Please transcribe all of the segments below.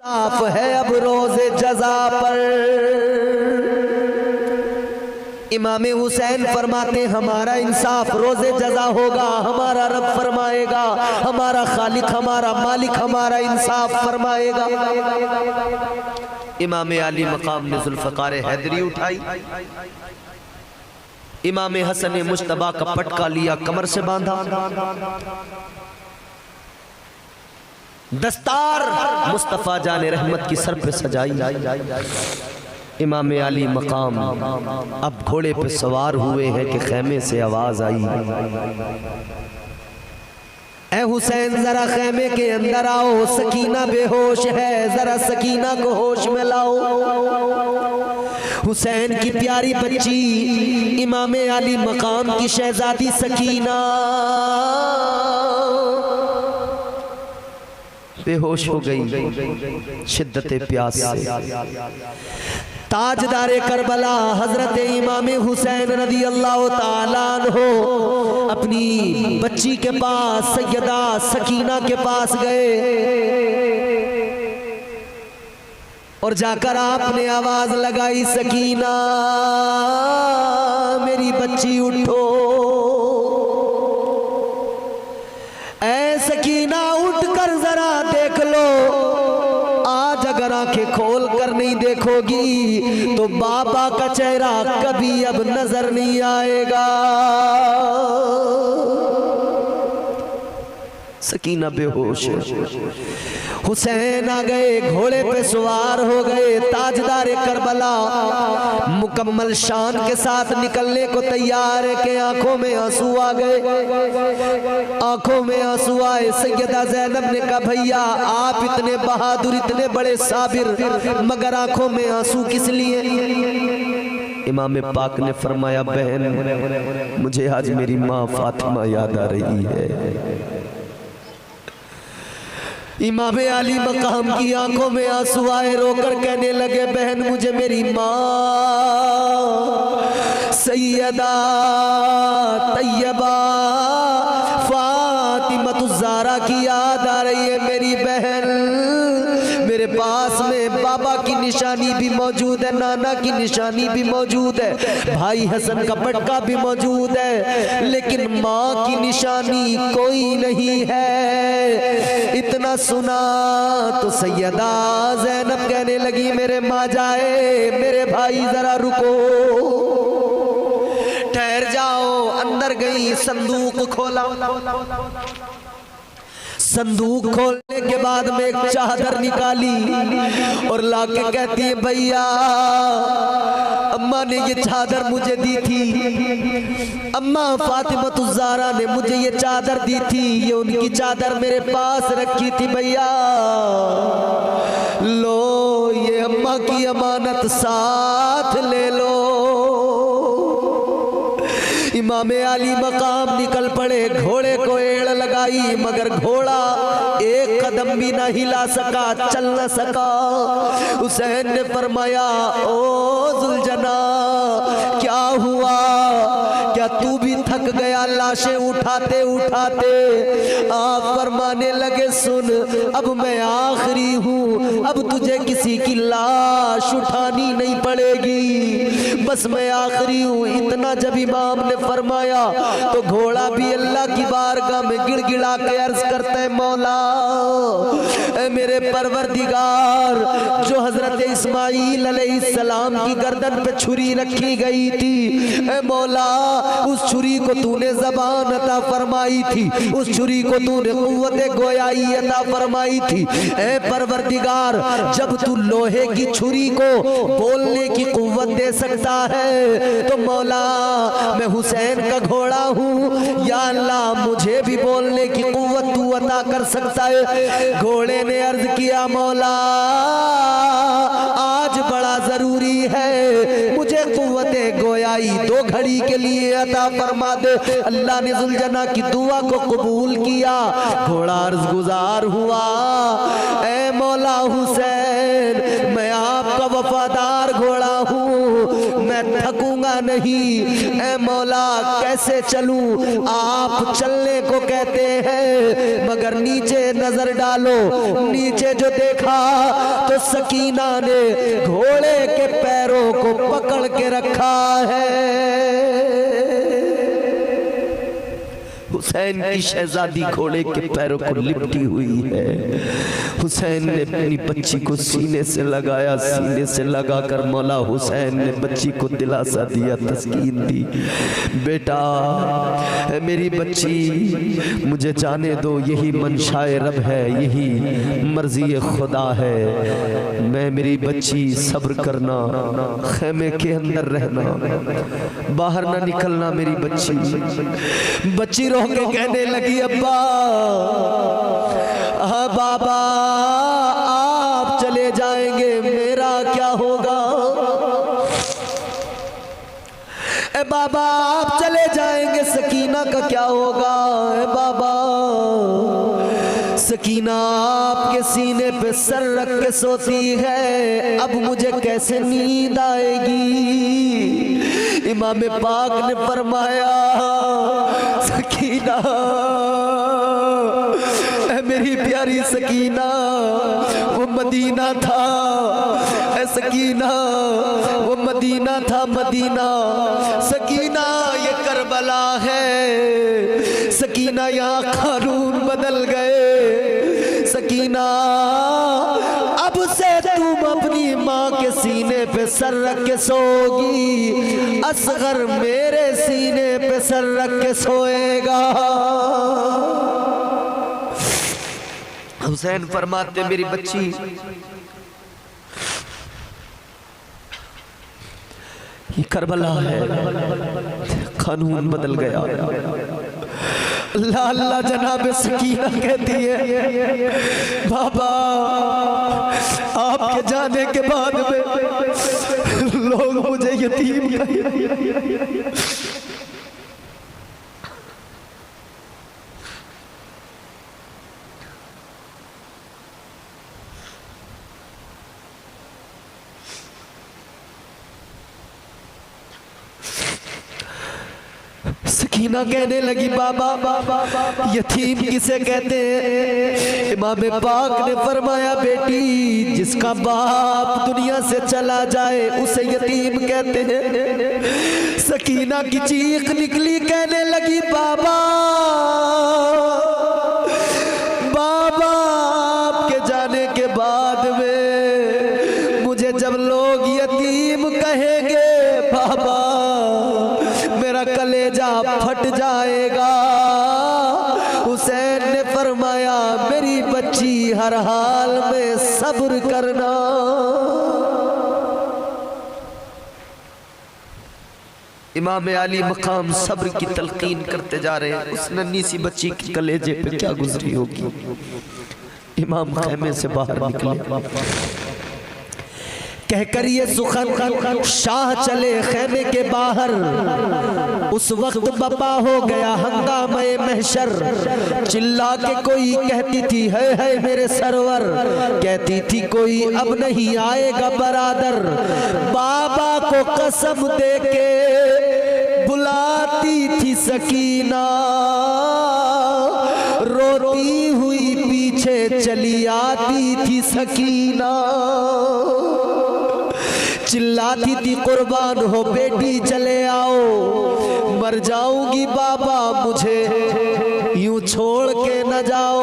साफ है अब रोज़े जज़ा पर। इमाम हुसैन फरमाते हमारा इंसाफ रोज़े जज़ा होगा, हमारा रब फरमाएगा, हमारा खालिक हमारा मालिक हमारा इंसाफ फरमाएगा। इमाम अली मकाम ने जुल्फ़कार हैदरी उठाई, इमाम हसन ने मुश्तबा का पटका लिया, कमर से बांधा, दस्तार मुस्तफ़ा जाने रहमत की सर पे सजाई। इमाम अली मकाम अब घोड़े पे सवार हुए हैं कि खैमे से आवाज आई, ए हुसैन जरा खैमे के अंदर आओ, सकीना बेहोश है, जरा सकीना को होश में लाओ। हुसैन की प्यारी बच्ची इमाम अली मकाम की शहजादी सकीना बेहोश हो गई शिद्दत प्यास से। ताजदारे करबला हजरत इमाम हुसैन रज़ी अल्लाह ताला अन्हो अपनी बच्ची के पास सैयदा सकीना के पास गए और जाकर आपने आवाज लगाई, सकीना मेरी बच्ची उठो। ऐ सकीना उठकर जरा देख लो, आज अगर आंखें खोल कर नहीं देखोगी तो बाबा का चेहरा कभी अब नजर नहीं आएगा। सकीना बेहोश है। हुसैन आ गए, घोड़े पे सवार हो गए, ताजदारे करबला मुकम्मल शान के साथ निकलने को तैयार है कि आंखों में आंसू आ गए, आंखों में आंसू आए। सैयदा ज़ैनब ने कहा भैया आप इतने बहादुर इतने बड़े साबिर, मगर आंखों में आंसू किस लिए? इमाम पाक ने फरमाया बहन मुझे आज मेरी माँ फातिमा याद आ रही है। इमाम अली मकाम की आंखों में आंसू आए, रोकर कहने लगे बहन मुझे मेरी माँ सैयदा तैयबा फातिमा की याद आ रही है। मेरी बहन मेरे पास में बाबा की निशानी भी मौजूद है, नाना की निशानी भी मौजूद है, भाई हसन का पटका भी मौजूद है, लेकिन माँ की निशानी कोई नहीं है। इतना सुना तो सैयदा ज़ैनब कहने लगी मेरे माँ जाए, मेरे भाई जरा रुको, ठहर जाओ। अंदर गई, संदूक खोला, संदूक खोलने के बाद में एक चादर निकाली और लाके कहती है भैया अम्मा ने ये चादर मुझे दी थी, अम्मा फातिमा ज़हरा ने मुझे ये चादर दी थी, ये उनकी चादर मेरे पास रखी थी भैया, लो ये अम्मा की अमानत साथ ले लो। इमाम अली मकाम निकल पड़े, घोड़े को एड़ लगाई मगर घोड़ा एक कदम भी न हिला सका, चल न सका। हुसैन ने फरमाया ओ जुलजना क्या हुआ, क्या तू भी थक गया लाशें उठाते उठाते? आप फरमाने लगे सुन अब मैं आखिरी हूँ, अब तुझे किसी की लाश उठानी नहीं पड़ेगी, बस मैं आखिरी हूँ। इतना जब इमाम ने फरमाया तो घोड़ा भी अल्लाह की बारगाह में गिड़गिड़ा के अर्ज करता है मौला ए मेरे परवरदिगार, जो हजरत इस्माइल अलैहिस्सलाम की गर्दन पे छुरी रखी गई थी, ए मौला उस छुरी को तूने ज़बान अता फरमाई थी, उस छुरी को तूने कुव्वत गोयाई अता फरमाई थी। ए परवरदिगार जब तू लोहे की छुरी को बोलने की कुव्वत दे सकता है तो मौला मैं हुसैन का घोड़ा हूँ, या अल्लाह मुझे भी बोलने की कुव्वत तू अता कर सकता है। घोड़े ने अर्ज किया मौला आज बड़ा जरूरी है, मुझे कुव्वते गोयाई 2 घड़ी के लिए अता फरमा दे। अल्लाह ने जुलजना की दुआ को कबूल किया, घोड़ा अर्ज गुजार हुआ, ए मौला हुसैन मैं आपका वफादार घोड़ा हूँ, मैं थकूंगा नहीं, ए मौला कैसे चलूं? आप चलने को कहते हैं मगर नीचे नजर डालो, नीचे जो देखा तो सकीना ने घोड़े के पैरों को पकड़ के रखा है। हुसैन की शहजादी घोड़े के पैरों को लिपटी हुई है। हुसैन ने अपनी बच्ची को सीने से लगाया, सीने से लगाकर मौला हुसैन ने बच्ची को दिलासा दिया, तस्कीन दी, बेटा मेरी बच्ची मुझे जाने दो, यही मंशाए रब है, यही मर्जी खुदा है। मैं मेरी बच्ची सब्र करना, खेमे के अंदर रहना, बाहर ना निकलना मेरी बच्ची। बच्ची रो के कहने लगी, अब्बा हाँ बाबा आप चले जाएंगे मेरा क्या होगा? ए बाबा आप चले जाएंगे सकीना का क्या होगा? ए बाबा सकीना आपके सीने पे सर रख के सोती है, अब मुझे कैसे नींद आएगी? इमाम पाक ने फरमाया, सकीना मेरी प्यारी सकीना, वो मदीना था, ऐ सकीना वो मदीना था, मदीना। सकीना ये करबला है, सकीना यहाँ कानून बदल गए। सकीना अब से तुम अपनी माँ के सीने पे सर रख के सोगी, असगर मेरे सीने पे सर रख के सोएगा। हुसैन फरमाते, मेरी बच्ची ये करबला है, कानून बदल गया। अल्लाह अल्लाह जनाब सकीना कहती है, बाबा आपके जाने के बाद में लोग मुझे यतीम कहेंगे। सकीना कहने लगी, बाबा यतीम किसे कहते हैं? इमाम पाक ने फरमाया, बेटी जिसका बाप दुनिया से चला जाए उसे यतीम कहते हैं। सकीना की चीख निकली, कहने लगी, बाबा बाबा आपके जाने के बाद में मुझे जब लोग यतीम कहेंगे, बाबा मेरा कलेजा फट जाएगा। हुसैन ने फरमाया, मेरी बच्ची हर हाल में सब्र करना। इमाम आली मकाम सब्र की तलकीन करते जा रहे हैं। उस नन्ही सी बच्ची के कलेजे पे क्या गुजरी होगी। इमाम खेमे से बाहर निकले, कहकर ये सुखन शाह चले खेमे के बाहर। उस वक्त बपा हो गया हंगामे महशर। चिल्ला के कोई कहती थी, है मेरे सरवर, कहती थी कोई अब नहीं आएगा बरादर। बाबा को कसम दे के बुलाती थी सकीना, रोती हुई पीछे चली आती थी सकीना। चिल्लाती थी, कुर्बान हो बेटी चले आओ, मर जाऊंगी बाबा मुझे यूं छोड़ के न जाओ।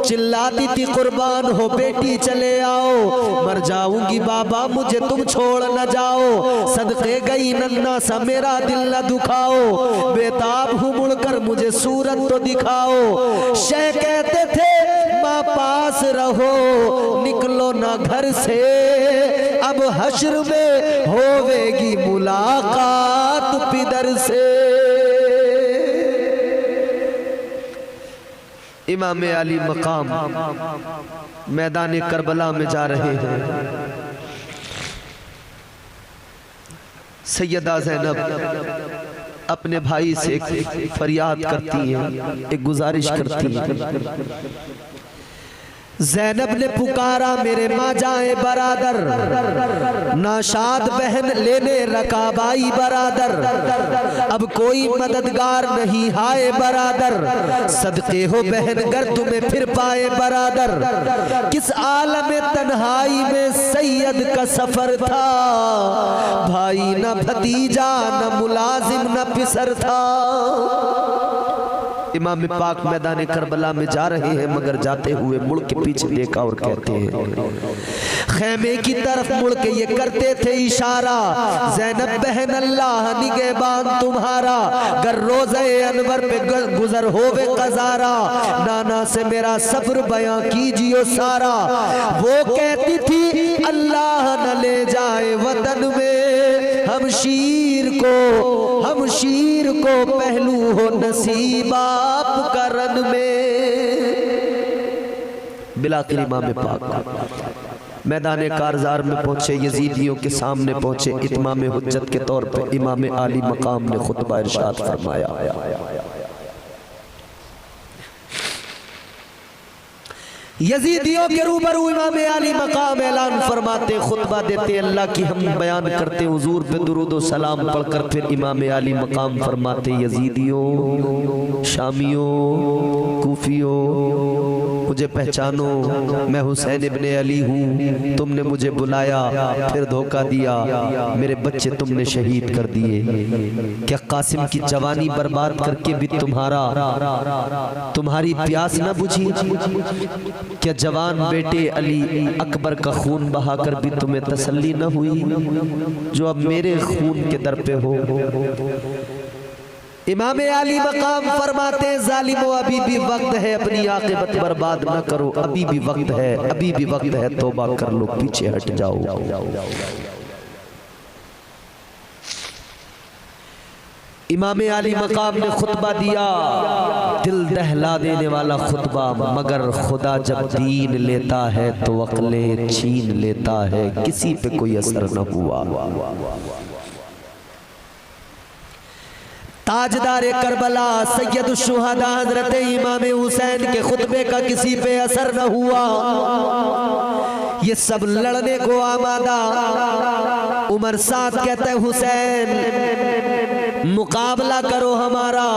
चिल्लाती थी, कुर्बान हो बेटी चले आओ, मर जाऊंगी बाबा मुझे तुम छोड़ न जाओ। सदके गई नन्ना सा मेरा दिल न दुखाओ, बेताब हूँ मुड़कर मुझे सूरत तो दिखाओ। शह कहते थे माँ पास रहो, निकलो ना घर से, अब हश्र में होवेगी मुलाकात पिदर से। इमाम अली मकाम मैदान करबला में जा रहे हैं। सैयदा ज़ैनब अपने भाई से एक फरियाद करती हैं, एक गुजारिश करती हैं। ज़ैनब ने पुकारा मेरे माँ जाए बरादर, नाशाद बहन लेने रकाबाई बरादर, अब कोई मददगार नहीं हाय बरादर, सदके हो बहन गर तुम्हें फिर पाए बरादर। किस आलम तन्हाई में सैयद का सफर था, भाई न भतीजा न मुलाजिम न पिसर था। इमाम पाक मैदान करबला में जा रहे हैं, मगर जाते हुए मुड़ के पीछे देखा और कहते हैं, खैमे की तरफ मुड़ के ये करते थे इशारा, ज़ैनब बहन अल्लाह निगहबान तुम्हारा, गर रोज़े अनवर पे गुजर होवे कज़ारा, नाना से मेरा सब्र बयां कीजियो सारा। वो कहती थी अल्लाह न ले जाए वतन में हम शीर को पहलू हो नसीब आप करन में। बिलाखिर इमाम पाक मैदान कारज़ार में पहुंचे, यजीदियों के सामने पहुंचे, इत्माम हुज्जत के तौर पर इमाम आली मकाम ने खुतबा इरशाद फरमाया। यजीदियों के रूबरू इमाम आली मकाम ऐलान फरमाते, खुतबा देते, अल्लाह की हम बयान करते, हुजूर पे दुरूद व सलाम पढ़कर फिर इमाम आली मकाम फरमाते, यजीदियों, शामियों, कूफियों, मुझे पहचानो, मैं हुसैन इब्ने अली हूँ। तुमने मुझे बुलाया फिर धोखा दिया, मेरे बच्चे तुमने शहीद कर दिए। क्या कासिम की जवानी बर्बाद करके भी तुम्हारी प्यास न बुझी? क्या जवान बेटे अली अकबर का खून बहाकर भी तुम्हें तसल्ली न हुई, जो अब मेरे खून के दर पे हो? इमाम आली मकाम फरमाते, जालिमो अभी भी वक्त है, अपनी आक़िबत बर्बाद न करो, अभी भी वक्त है, अभी भी वक्त है, तौबा कर लो, पीछे हट जाओ। इमाम आली मकाम ने खुतबा दिया, दिल दहला देने वाला खुतबा, मगर खुदा जब दीन लेता है तो अक्लें छीन लेता है, किसी पे कोई असर न हुआ। ताजदार करबला सैयद शुहदा हजरत इमाम हुसैन के खुतबे का किसी पे असर न हुआ। ये सब लड़ने को आमादा। उमर साथ कहते हैं, हुसैन मुकाबला करो हमारा।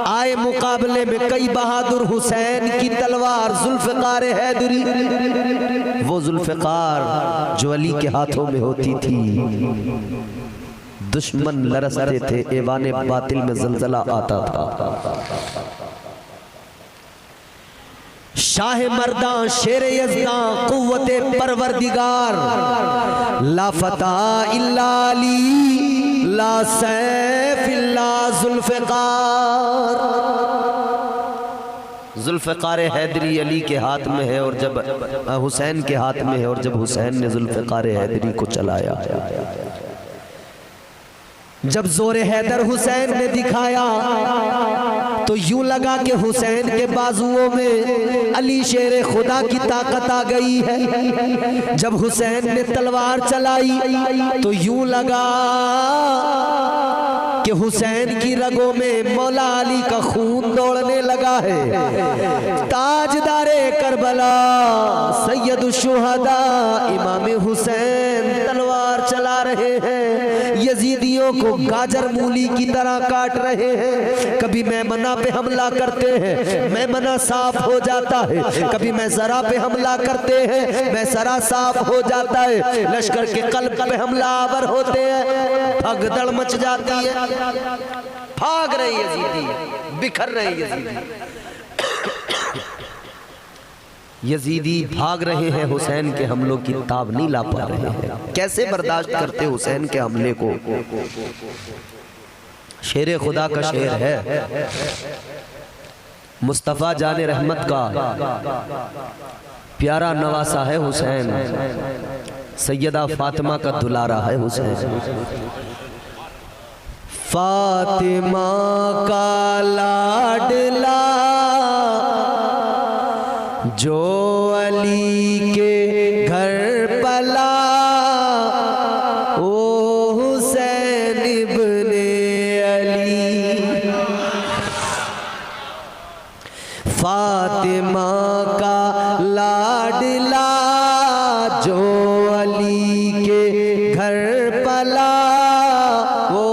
आए मुकाबले में कई बहादुर, हुसैन की तलवार जुल्फ़िकार हैदरी, वो जुल्फ़िकार जो अली के हाथों में होती थी। दुश्मन लरसते थे, ऐवाने बातिल में ज़लज़ला आता था। शाह मर्दा शेर यज़दा कुव्वते परवरदिगार, ला फता इल्ला अली ला सैफ इल्ला जुल्फ़िकार। जुल्फ़िकार हैदरी अली के हाथ में है, और जब हुसैन के हाथ में है, और जब हुसैन ने जुल्फ़िकार हैदरी को चलाया, जब जोर हैदर हुसैन ने दिखाया तो यूं लगा कि हुसैन के बाजुओं में अली शेर खुदा की ताकत आ गई है। जब हुसैन ने तलवार चलाई तो यूं लगा कि हुसैन की रगों में मौला अली का खून दौड़ने लगा है। ताजदारे करबला सैयद शुहदा इमाम हुसैन तलवार चला रहे हैं, यजीदियों को गाजर मूली की तरह काट रहे हैं। कभी मैमना पे हमला करते हैं, मैमना साफ हो जाता है। कभी मैसरा पे हमला करते हैं, मैसरा साफ हो जाता है। लश्कर के कल्ब पे हमला आवर होते हैं, भगदड़ मच जाती है। भाग रहे यजीदी, बिखर रहे यजीदी, यजीदी भाग रहे हैं, हुसैन के हमलों की ताब नहीं ला पा रहे हैं। कैसे बर्दाश्त करते हुसैन के हमले को? शेर खुदा का शेर है, मुस्तफ़ा जाने रहमत का प्यारा नवासा है हुसैन, सैयदा फातिमा का दुलारा है हुसैन। फातिमा का लाडला जो अली के घर पला, ओ हुसैन इब्ने अली। फातिमा का जो अली के घर पला वो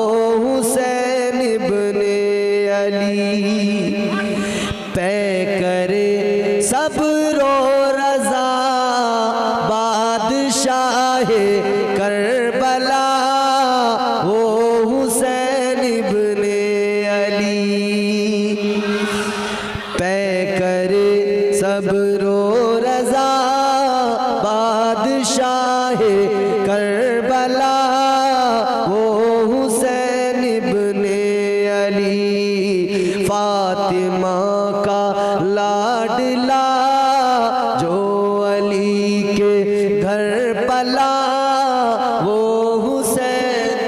हुसैन इब्ने अली। पै करे सब्रो रज़ा बादशाह करबला वो हुसैन इब्ने अली। पै करे सब्रो रज़ा बादशाह करबला वो हुसैन इब्ने अली। फातिमा का लाडला जो अली के घर पला वो हुसैन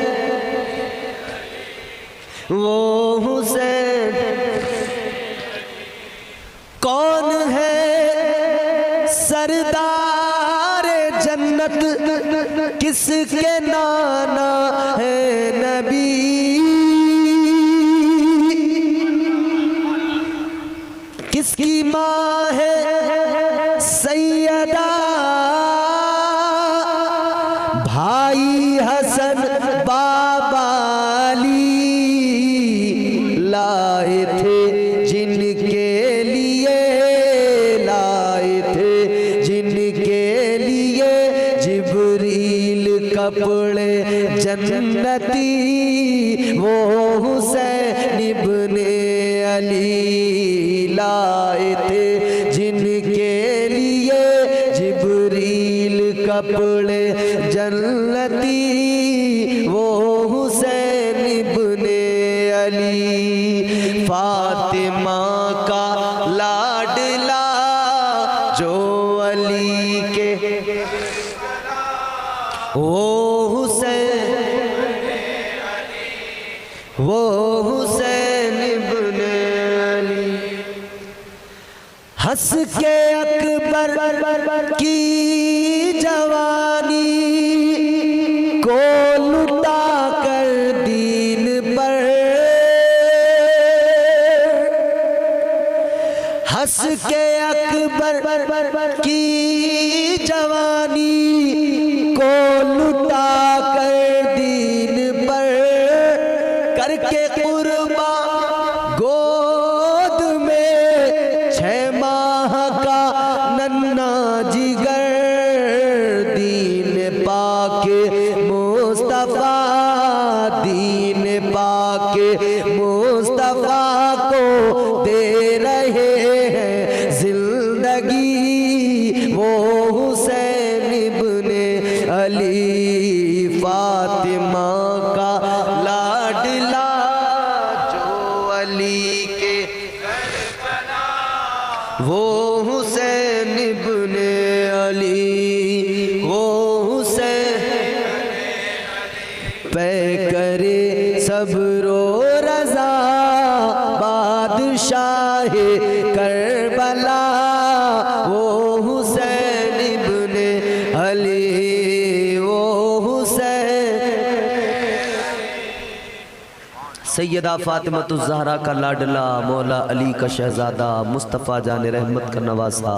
कौन है सरदार जन्नत किसके नाना है नबी। किसकी माँ है सैयदा भाई हसन बाबा अली। लाए थे जिनके लिए जिब्रील कपड़े जन्नती वो हुसैन इब्ने अली। लाए थे जिनके लिए जिब्रील कपड़े जन्नती वो हुसैन इब्ने अली। फातिमा का लाडला जो अली के वो हुसैन इब्ने अली। हंस के अकबर की जवानी को लुटा कर दीन पर। हंस के अकबर की जवानी को लुटा कर दीन पर। करके कुर्बा गोद में 6 माह का नन्ना जिगर। दीन पाके मुस्तफा को दे रहे हैं जिंदगी वो हुसैन इब्ने अली। फातिमा का लाडला जो अली के वो हुसैन इब्ने अली। वो हुसैन पै करे सब्रो रज़ा बादशाह करबला वो हुसैन इब्ने अली। वो सैयदा फातिमतुज़ ज़हरा का लाडला मौला अली का शहजादा मुस्तफ़ा जान रहमत का नवासा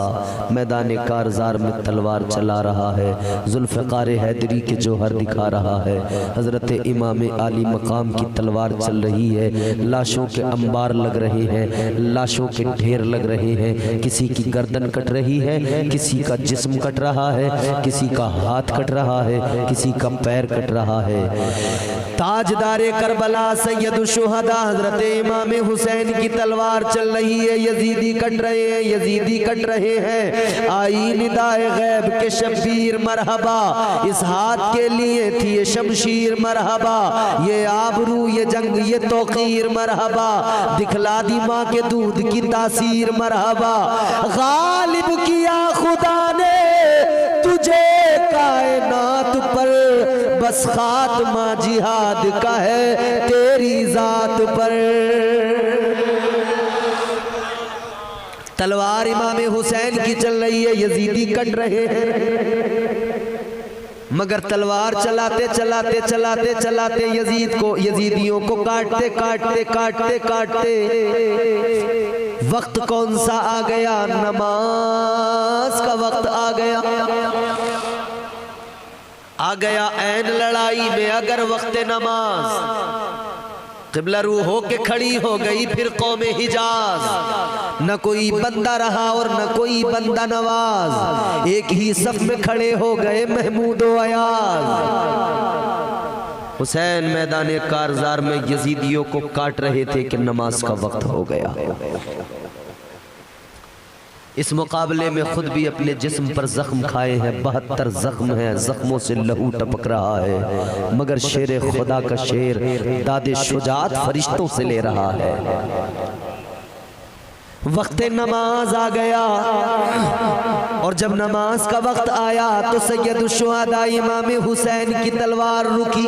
मैदान कारज़ार में तलवार चला रहा है। ज़ुल्फ़िकार हैदरी के जौहर दिखा रहा है। हज़रत इमाम आली मकाम की तलवार चल रही है। लाशों के अंबार लग रहे हैं, लाशों के ढेर लग रहे हैं। किसी की गर्दन कट रही है, किसी का जिस्म कट रहा है, किसी का हाथ कट रहा है, किसी का पैर कट रहा है। ताजदारे करबला सैयद शुहदा हजरत इमाम हुसैन की तलवार चल रही है। यजीदी कट रहे हैं, यजीदी कट रहे हैं। आई निदाए गैब के शब्बीर मरहबा, इस हाथ के लिए थी ये शमशीर मरहबा। ये आबरू, ये जंग, ये तौकीर मरहबा। दिखला दी माँ के दूध की तासीर मरहबा। गालिब किया खुदा ने तुझे कायनात पर, बस खात्मा जिहाद का है तेरी जात पर। तलवार इमाम हुसैन की चल रही है, यजीदी कट रहे हैं। मगर तलवार चलाते चलाते चलाते चलाते यजीदियों को काटते काटते काटते काटते वक्त कौन सा आ गया? नमाज का वक्त आ गया। आ गया ऐन लड़ाई में अगर वक्त नमाज, क़िबला रू हो के खड़ी हो गई फिर कौमे हिजाज। न कोई बंदा रहा और न कोई बंदा नवाज, एक ही सफ में खड़े हो गए महमूद व अयाज। हुसैन मैदान कारजार में यजीदियों को काट रहे थे कि नमाज का वक्त हो गया। इस मुकाबले में खुद भी अपने जिस्म पर जख्म खाए हैं, 72 जख्म हैं, जख्मों से लहू टपक रहा है, मगर शेर खुदा का शेर दादे शुजात फरिश्तों से ले रहा है। वक्त नमाज आ गया और जब नमाज का वक्त आया तो सैयद शुहदा इमाम हुसैन की तलवार रुकी,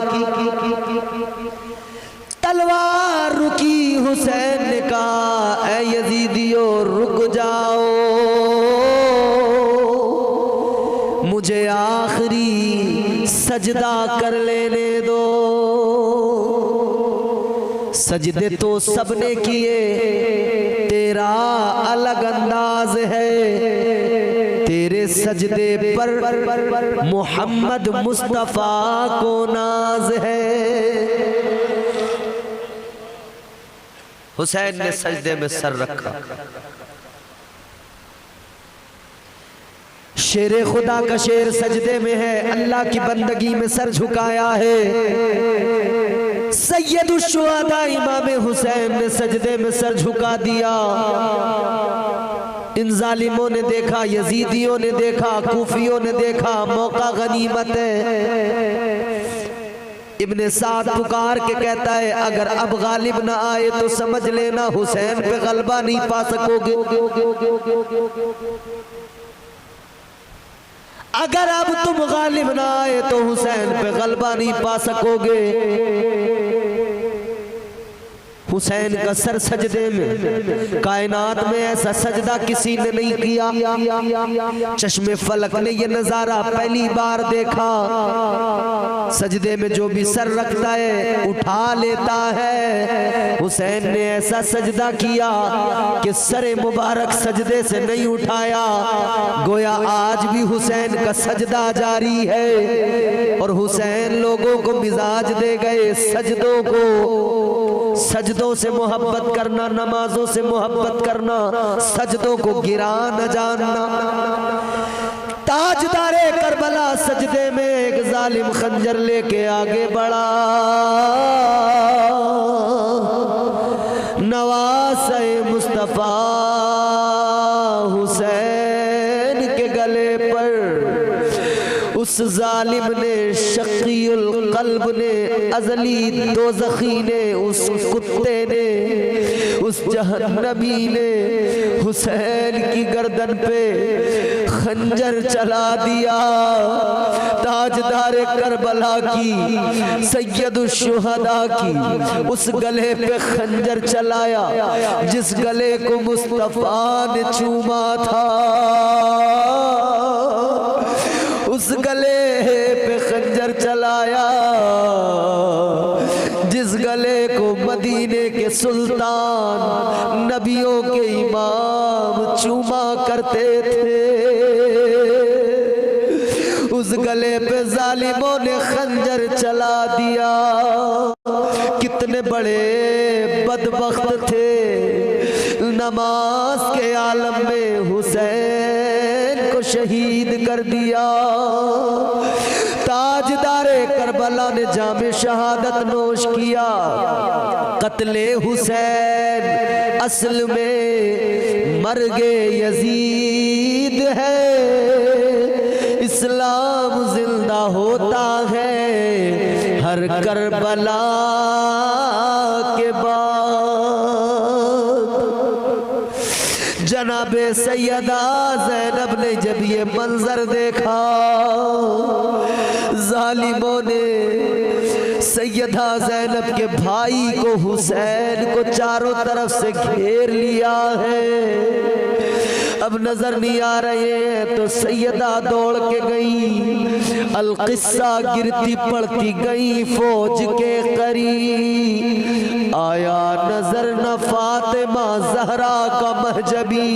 तलवार रुकी। हुसैन ने कहा ऐ यजीदियों रुक जाओ, मुझे आखिरी सजदा कर लेने दो। सजदे तो सबने किए, तेरा अलग अंदाज है, तेरे सजदे पर मोहम्मद मुस्तफा को नाज है। हुसैन ने सजदे में सर रखा। शेरे खुदा का शेर सजदे में है, अल्लाह की बंदगी में सर झुकाया है। सैयद शुहदा इमाम हुसैन ने सजदे में सर झुका दिया। इन जालिमों ने देखा, यजीदियों ने देखा, कूफियों ने देखा, मौका गनीमत है। इब्ने साद पुकार के कहता है अगर अब गालिब ना आए तो समझ लेना हुसैन पे गलबा नहीं पा सकोगे। अगर अब तुम गालिब ना आए तो हुसैन पे गलबा नहीं पा सकोगे। हुसैन का सर सजदे में, कायनात में ऐसा सजदा किसी ने नहीं किया। चश्मे फलक ने ये नजारा पहली बार देखा। सजदे में जो भी सर रखता है उठा लेता है। हुसैन ने ऐसा सजदा किया कि सरे मुबारक सजदे से नहीं उठाया। गोया आज भी हुसैन का सजदा जारी है और हुसैन लोगों को मिजाज दे गए सजदों को। सजदों से मोहब्बत करना, नमाजों से मोहब्बत करना, सजदों को गिरा न जानना। ताजदारे करबला सजदे में एक जालिम खंजर लेके आगे बढ़ा। नवासे मुस्तफा हुसैन के गले पर उस जालिम ने, शकीउल कल्ब ने, अजली दोज़खी ने, उस कुत्ते ने, उस जहन्नमी ने हुसैन की गर्दन पे खंजर चला दिया। ताजदारे करबला की, सैयद शुहदा की उस गले पे खंजर चलाया जिस गले को मुस्तफा ने चूमा था। उस गले पे खंजर चलाया जिस गले को मदीने के सुल्तान, नबियों के इमाम चूमा करते थे। उस गले पे जालिमों ने खंजर चला दिया। कितने बड़े बदबख्त थे, नमाज के आलम में हुसैन को शहीद कर दिया। ताजदारे करबला ने जामे शहादत नोश किया। कत्ले हुसैन असल में मर्गे यजीद है। इस्लाम जिंदा होता है हर करबला के बाद। जनाबे सैयदा ज़ैनब ने जब ये मंजर देखा, जालिमों ने सैयदा ज़ैनब के भाई को, हुसैन को चारों तरफ से घेर लिया है। अब नजर नहीं आ रहे हैं तो सैयदा दौड़ के गई, अल-किस्सा गिरती पड़ती गई फौज के करीब। आया नजर न फातिमा ज़हरा का महजबी,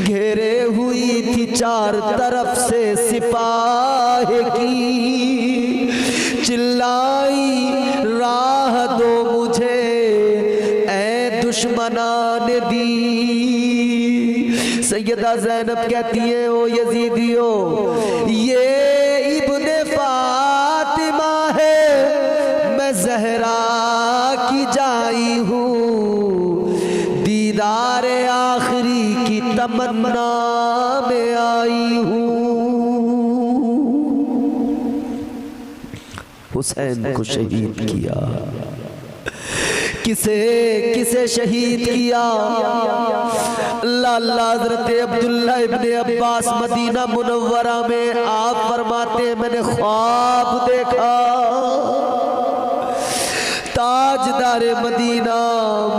घेरे हुई थी चार तरफ से सिपाह की, चिल्लाई राह दो मुझे ऐ दुश्मनान दी। सैयदा ज़ैनब कहती है, ओ यजीदियो, ये इब्ने फातिमा है, मैं ज़हरा की जाई हूँ, दीदार आखिरी की तमन्ना में आई हूँ। हुसैन को शहीद किया। किसे किसे शहीद किया? लाला हज़रत अब्दुल्ला इब्ने अब्बास मदीना मुनव्वरा में आप फरमाते, मैंने ख्वाब देखा, ताजदारे मदीना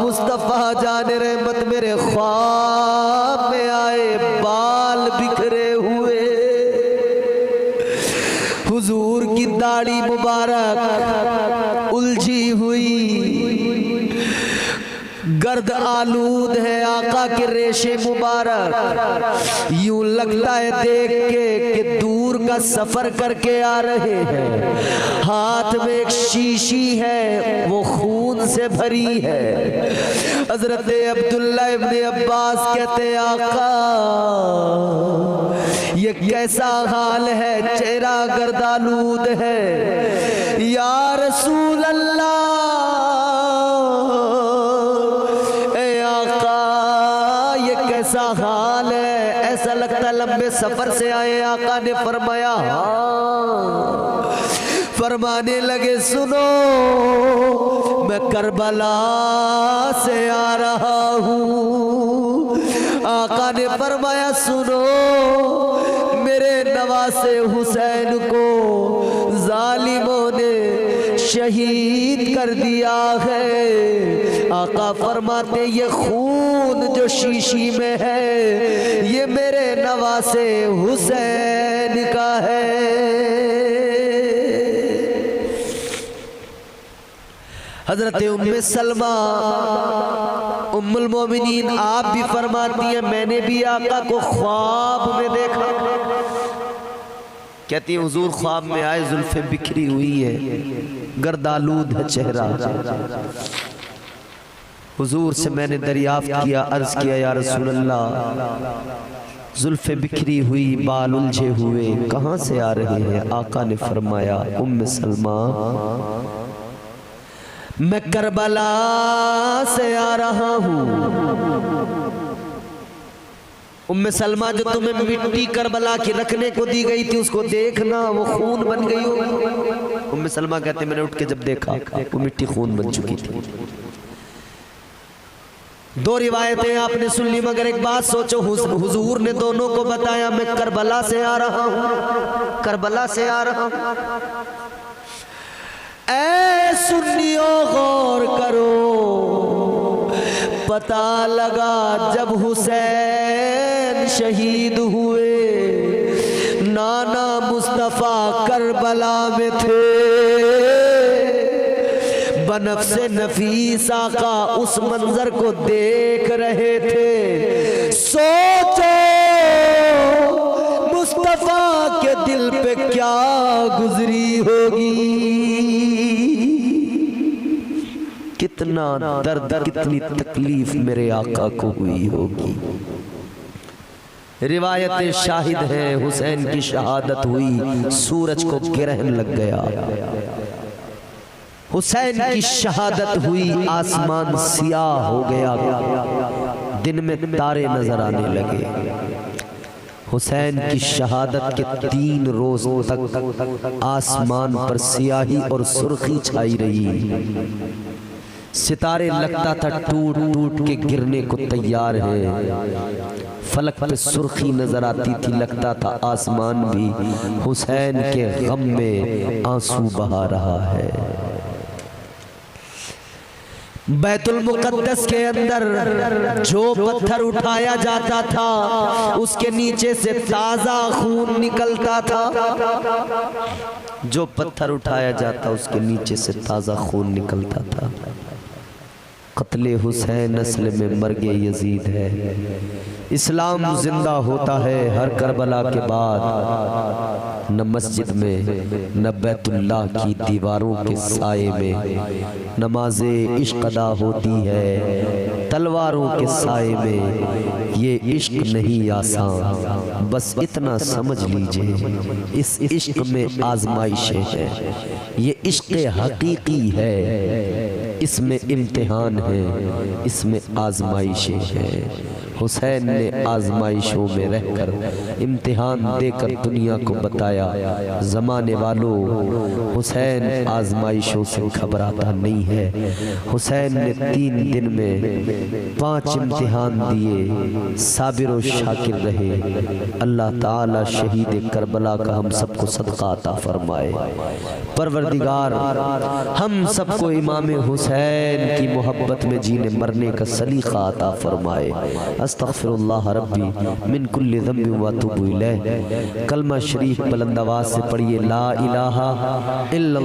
मुस्तफ़ा जाने रहमत मेरे ख्वाब में आए, बाल बिखरे हुए, हुजूर की दाढ़ी मुबारक उलझी हुई, गर्द आलूद है आका के रेशे मुबारक, यूं लगता है देख के कि दूर का सफर करके आ रहे हैं। हाथ में एक शीशी है, वो खून से भरी है। हजरत अब्दुल्ला इब्ने अब्बास कहते, आका ये कैसा हाल है, चेहरा गर्द आलूद है। या रसूल अल्लाह, ऐसा हाल है, ऐसा लगता लंबे सफर से आए। आका ने फरमाया हाँ। फरमाने लगे, सुनो मैं करबला से आ रहा हूँ। आका ने फरमाया, सुनो मेरे नवासे हुसैन को जालिमों ने शहीद कर दिया है। आका फरमाते, ये खून जो शीशी में है, ये मेरे नवासे हुसैन का है। हजरत उम्मे सलमा उम्मुल मोमिनीन आप भी फरमाती हैं, मैंने भी आका को ख्वाब में देखा। कहती है, हुजूर ख्वाब में आए, जुल्फे बिखरी हुई है, गर्दालूद है चेहरा। हुजूर से मैंने दरियाफ्त किया, अर्ज किया, या रसूल अल्लाह जुल्फे बिखरी हुई, बाल उलझे हुए कहाँ से आ रहे हैं? आका ने फरमाया, उम्मे सलमा मैं करबला से आ रहा हूँ। उम्मे सलमा, जो तुम्हें मिट्टी करबला की रखने को दी गई थी, उसको देखना, वो खून बन गई हो। उम्मे सलमा कहते, मैंने उठ के जब देखा, वो मिट्टी खून बन चुकी थी। दो रिवायतें आपने सुन ली, मगर एक बात सोचो, हुजूर ने दोनों को बताया, मैं करबला से आ रहा हूँ, करबला से आ रहा हूँ। ऐ सुन्नियों गौर करो, पता लगा जब हुसैन शहीद हुए, नाना मुस्तफ़ा करबला में थे, बनफ्से नफीसा का उस मंजर को देख रहे थे। सोचो मुस्तफ़ा के दिल पे क्या गुजरी होगी, कितना दर्द, कितनी तकलीफ मेरे आका को हुई होगी। रिवायतें शाहिद हैं, हुसैन की शहादत हुई, सूरज को ग्रहण लग गया। हुसैन की शहादत हुई, आसमान सियाह हो गया, दिन में तारे नजर आने लगे। हुसैन की शहादत के 3 रोज तक आसमान पर सियाही और सुर्खी छाई रही। सितारे लगता था टूट टूट के गिरने को तैयार है। फलक पे सुर्खी नजर आती थी, लगता था आसमान भी हुसैन के गम में आंसू बहा रहा है। बैतुल मुक़द्दस के अंदर जो पत्थर उठाया जाता था, उसके नीचे से ताज़ा खून निकलता था। जो पत्थर उठाया जाता, उसके नीचे से ताज़ा खून निकलता था। क़त्ले हुसैन नस्ल में मर्गे यजीद है। इस्लाम जिंदा होता है हर करबला के बाद, न मस्जिद में न बैतुल्लाह की दीवारों के साए में। नमाज़े इश्क अदा होती है तलवारों के साए में। ये इश्क नहीं आसान, बस इतना समझ लीजिए, इस इश्क में आजमाइशें हैं। ये इश्क हकीकी है, इसमें इम्तिहान है, इसमें आजमाइशें हैं। हुसैन ने आजमाइशों में रहकर इम्तिहान देकर दुनिया को बताया, ज़माने वालों हुसैन आजमाइशों से घबराता नहीं है। हुसैन ने 3 दिन में 5 इम्तिहान दिए, साबिर और शाकिर रहे। अल्लाह ताला शहीद करबला का हम सबको सदका अता फरमाए। परवरदिगार हम सबको इमाम हुसैन की मोहब्बत में जीने मरने का सलीका अता फरमाए। अस्तगफिरुल्लाह रब्बी मिन कुल्लि ज़ंबि व अतूबु इलैह। कलमा शरीफ बुलंद आवाज़ से पढ़िए, ला इलाहा इल्लल्लाह।